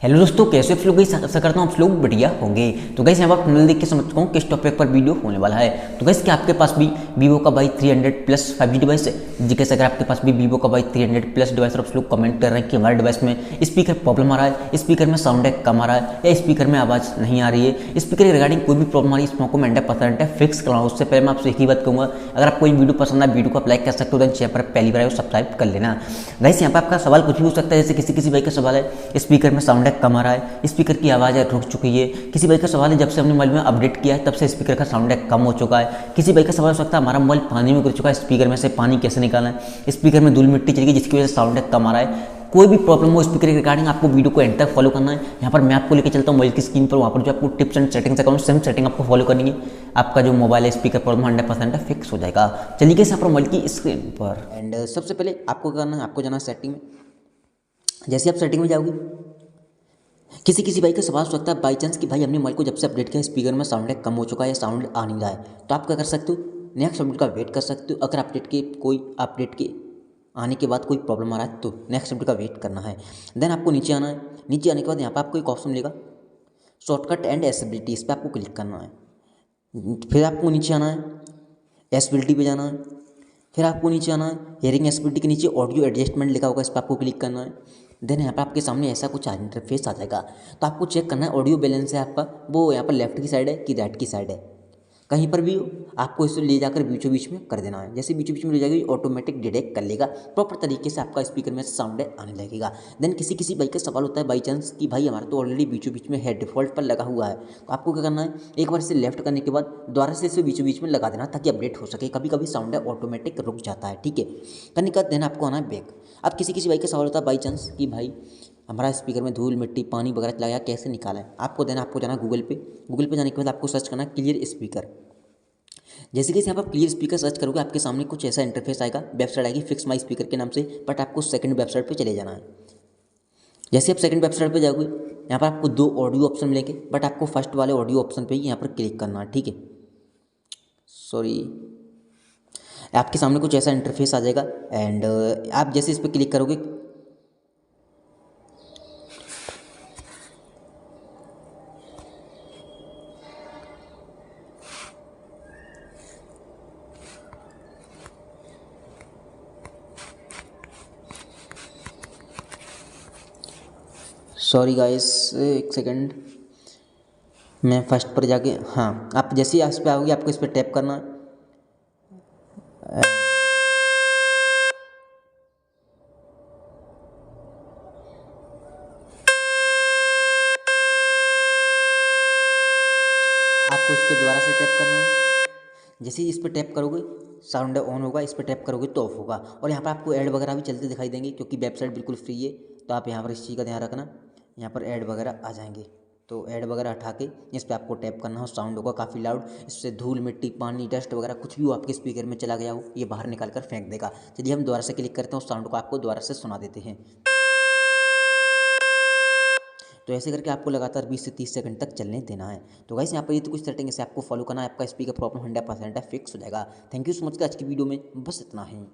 Hello दोस्तों, कैसे आप लोग? गाइस आशा करता हूँ आप लोग बढ़िया होंगे। तो गाइस यहाँ पर थंबनेल देख के समझ चुका हूँ किस टॉपिक पर वीडियो होने वाला है। तो गाइस क्या आपके पास भी वीवो का वाई 300 प्लस 5G डिवाइस है जी? कैसे अगर आपके पास भी वीवो का वाई 300 प्लस डिवाइस और आप लोग कमेंट कर रहे हैं कि हमारे डिवाइस में स्पीकर प्रॉब्लम आ रहा है, स्पीकर में साउंड कम आ रहा है या स्पीकर में आवाज़ नहीं आ रही है, स्पीकर के रिगार्डिंग कोई भी प्रॉब्लम आ रही है, इसको मैं 100% फिक्स कराऊँ। उससे पहले मैं आपसे एक ही बात कहूँगा, अगर आपको ये वीडियो पसंद आए वीडियो को आप लाइक कर सकते हो, देन चैनल पर पहली बार सब्सक्राइब कर लेना। गाइस यहाँ पर आपका सवाल कुछ भी हो सकता है, जैसे किसी भाई का सवाल है स्पीकर में साउंड कम आ रहा है, स्पीकर की आवाज़ रुक चुकी है। किसी भाई का सवाल है जब से हमने मोबाइल में अपडेट किया है तब से स्पीकर का साउंड कम हो चुका है। किसी भाई का सवाल हो सकता है हमारा मोबाइल पानी में गिर चुका है, स्पीकर में से पानी कैसे निकालना है, स्पीकर में धूल मिट्टी चली गई जिसकी वजह से साउंड कम आ रहा है। कोई भी प्रॉब्लम हो स्पीकर के रिगार्डिंग, आपको वीडियो को एंड तक फॉलो करना है। यहाँ पर मैं आपको लेकर चलता हूँ मोबाइल की स्क्रीन पर, वहाँ पर जो आपको tips and settings account same setting आपको फॉलो करनी है। आपका जो मोबाइल है स्पीकर प्रॉब्लम 100% फिक्स हो जाएगा। चलिए यहाँ पर मोबाइल की स्क्रीन पर एंड सबसे पहले आपको करना है, आपको जाना है सेटिंग में। जैसे आप सेटिंग में जाओगे, किसी भाई का सवाल हो सकता है बाई चांस कि भाई हमने मोबाइल को जब से अपडेट किया स्पीकर में साउंड कम हो चुका है, साउंड आ नहीं रहा है। तो आप क्या कर सकते हो, नेक्स्ट अपडेट का वेट कर सकते हो। अगर अपडेट के आने के बाद कोई प्रॉब्लम आ रहा है तो नेक्स्ट अपडेट का वेट करना है। देन आपको नीचे आना है। नीचे आने के बाद यहाँ पर आपको एक ऑप्शन मिलेगा शॉर्टकट एंड एसेबिलिटी, इस पर आपको क्लिक करना है। फिर आपको नीचे आना है, एसेबिलिटी पे जाना है। फिर आपको नीचे आना है, हियरिंग एसेबिलिटी के नीचे ऑडियो एडजस्टमेंट लिखा होगा, इस पर आपको क्लिक करना है। देन यहाँ पर आपके सामने ऐसा कुछ इंटरफेस आ जाएगा। तो आपको चेक करना है ऑडियो बैलेंस है आपका, वो यहाँ पर लेफ्ट की साइड है कि राइट की साइड है। कहीं पर भी हो आपको इसे ले जाकर बीचों बीच में कर देना है। जैसे बीचों बीच में ले जाएगी ऑटोमेटिक डिटेक्ट कर लेगा, प्रॉपर तरीके से आपका स्पीकर में साउंड आने लगेगा। देन किसी भाई का सवाल होता है बाई चांस कि भाई हमारा तो ऑलरेडी बीचों बीच में है, डिफॉल्ट पर लगा हुआ है। तो आपको क्या करना है, एक बार इसे लेफ्ट करने के बाद दोबारा से इसे बीचों बीच में लगा देना ताकि अपडेट हो सके। कभी कभी साउंड ऑटोमेटिक रुक जाता है, ठीक है। करने के बाद देन आपको आना है बैक। अब किसी भाई का सवाल होता है बाई चांस कि भाई हमारा स्पीकर में धूल मिट्टी पानी वगैरह चला गया, कैसे निकाला है। आपको जाना गूगल पे जाने के बाद आपको सर्च करना क्लियर स्पीकर। जैसे कि यहाँ पर क्लियर स्पीकर सर्च करोगे आपके सामने कुछ ऐसा इंटरफेस आएगा, वेबसाइट आएगी फिक्स माई स्पीकर के नाम से, बट आपको सेकंड वेबसाइट पे चले जाना है। जैसे आप सेकंड वेबसाइट पे जाओगे, यहाँ पर आपको दो ऑडियो ऑप्शन मिलेंगे, बट आपको फर्स्ट वाले ऑडियो ऑप्शन पे ही यहाँ पर क्लिक करना है, ठीक है। सॉरी, आपके सामने कुछ ऐसा इंटरफेस आ जाएगा एंड आप जैसे इस पर क्लिक करोगे, सॉरी गाइस एक सेकंड, मैं फर्स्ट पर जाके, हाँ आप जैसे ही इस पर आओगे आपको इस पर टैप करना है। आपको इस पर दोबारा से टैप करना है। जैसे ही इस पर टैप करोगे साउंड ऑन होगा, इस पर टैप करोगे तो ऑफ होगा। और यहाँ पर आपको ऐड वगैरह भी चलते दिखाई देंगे क्योंकि वेबसाइट बिल्कुल फ्री है। तो आप यहाँ पर इस चीज़ का ध्यान रखना, यहाँ पर ऐड वगैरह आ जाएंगे। तो ऐड वगैरह हटा के इस पर आपको टैप करना हो। साउंड होगा काफ़ी लाउड, इससे धूल मिट्टी पानी डस्ट वगैरह कुछ भी हो आपके स्पीकर में चला गया हो ये बाहर निकाल कर फेंक देगा। चलिए हम दोबारा से क्लिक करते हैं, उस साउंड को आपको दोबारा से सुना देते हैं। तो ऐसे करके आपको लगातार 20 से 30 सेकंड तक चलने देना है। तो गाइस यहाँ पर ये तो कुछ सेटिंग से आपको फॉलो करना है, आपका स्पीकर प्रॉब्लम 100% फिक्स हो जाएगा। थैंक यू सो मच, आज की वीडियो में बस इतना ही।